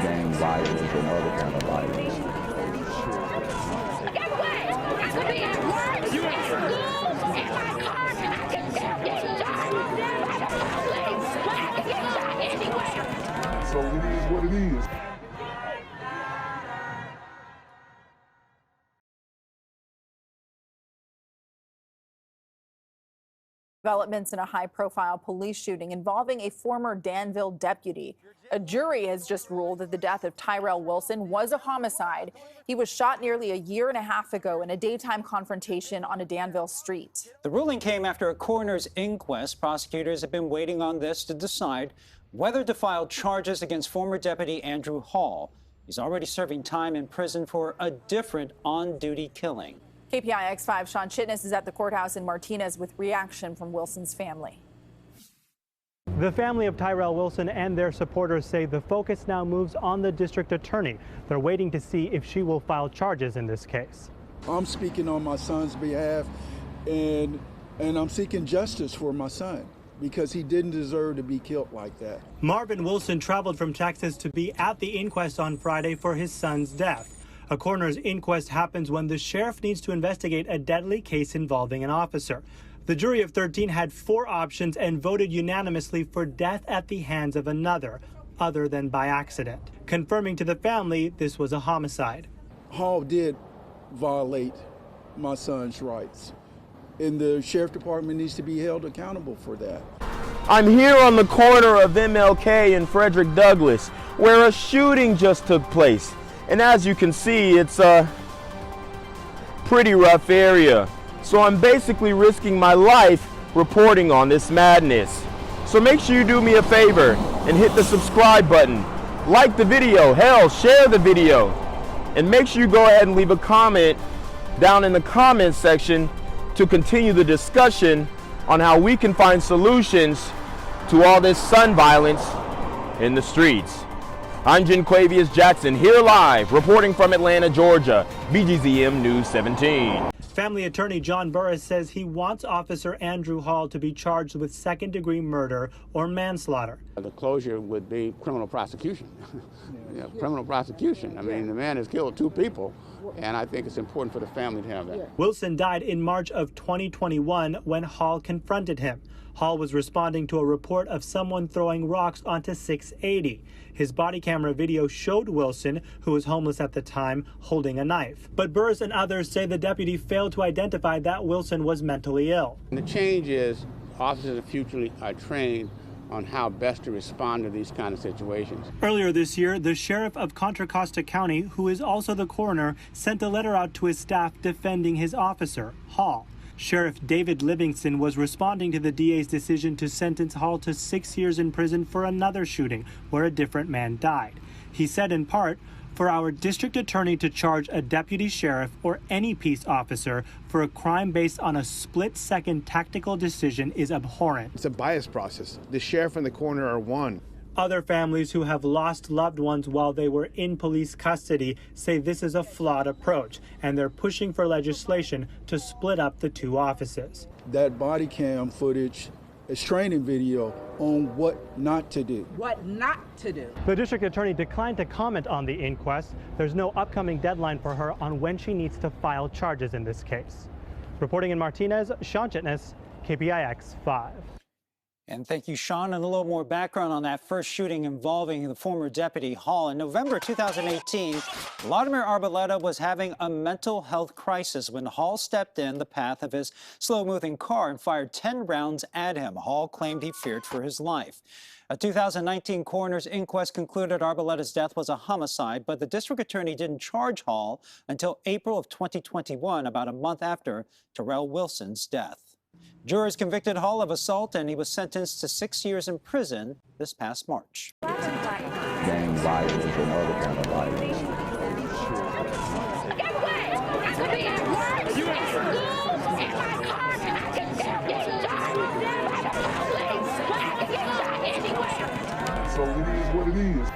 gang violence and other kind of violence. Get away! I could be at work, at school, in my car, and I can still get shot by the police. But I can get shot anywhere. So it is what it is. Developments in a high-profile police shooting involving a former Danville deputy. A jury has just ruled that the death of Tyrell Wilson was a homicide. He was shot nearly a year and a half ago in a daytime confrontation on a Danville street. The ruling came after a coroner's inquest. Prosecutors have been waiting on this to decide whether to file charges against former Deputy Andrew Hall. He's already serving time in prison for a different on-duty killing. KPIX 5 Sean Chitness is at the courthouse in Martinez with reaction from Wilson's family. The family of Tyrell Wilson and their supporters say the focus now moves on the district attorney. They're waiting to see if she will file charges in this case. I'm speaking on my son's behalf, and I'm seeking justice for my son because he didn't deserve to be killed like that. Marvin Wilson traveled from Texas to be at the inquest on Friday for his son's death. A coroner's inquest happens when the sheriff needs to investigate a deadly case involving an officer. The jury of 13 had 4 options and voted unanimously for death at the hands of another, other than by accident, confirming to the family this was a homicide. Hall did violate my son's rights, and the sheriff department needs to be held accountable for that. I'm here on the corner of MLK and Frederick Douglass, where a shooting just took place. And as you can see, it's a pretty rough area. So I'm basically risking my life reporting on this madness. So make sure you do me a favor and hit the subscribe button. Like the video, hell, share the video. And make sure you go ahead and leave a comment down in the comment section to continue the discussion on how we can find solutions to all this son violence in the streets. I'm Jenquavius Jackson, here live, reporting from Atlanta, Georgia, BGZM News 17. Family attorney John Burris says he wants Officer Andrew Hall to be charged with second-degree murder or manslaughter. The closure would be criminal prosecution. Criminal prosecution. I mean, the man has killed 2 people, and I think it's important for the family to have that. Wilson died in March of 2021 when Hall confronted him. Hall was responding to a report of someone throwing rocks onto 680. His body camera video showed Wilson, who was homeless at the time, holding a knife. But Burris and others say the deputy failed to identify that Wilson was mentally ill. And the change is officers in the future are trained on how best to respond to these kind of situations. Earlier this year, the sheriff of Contra Costa County, who is also the coroner, sent a letter out to his staff defending his officer, Hall. Sheriff David Livingston was responding to the DA's decision to sentence Hall to 6 years in prison for another shooting where a different man died. He said in part, for our district attorney to charge a deputy sheriff or any peace officer for a crime based on a split-second tactical decision is abhorrent. It's a bias process. The sheriff and the coroner are one. Other families who have lost loved ones while they were in police custody say this is a flawed approach, and they're pushing for legislation to split up the 2 offices. That body cam footage is training video on what not to do. What not to do. The district attorney declined to comment on the inquest. There's no upcoming deadline for her on when she needs to file charges in this case. Reporting in Martinez, Sean Chitness, KPIX 5. And thank you, Sean. And a little more background on that first shooting involving the former Deputy Hall. In November 2018, Vladimir Arboleda was having a mental health crisis when Hall stepped in the path of his slow-moving car and fired 10 rounds at him. Hall claimed he feared for his life. A 2019 coroner's inquest concluded Arboleda's death was a homicide, but the district attorney didn't charge Hall until April of 2021, about a month after Tyrell Wilson's death. Jurors convicted Hall of assault, and he was sentenced to 6 years in prison this past March. Gang violence and other kind of violence. Get away! I could be at work, at school, in my car, and I can still get shot by the police. But I can get shot anywhere. So it is what it is.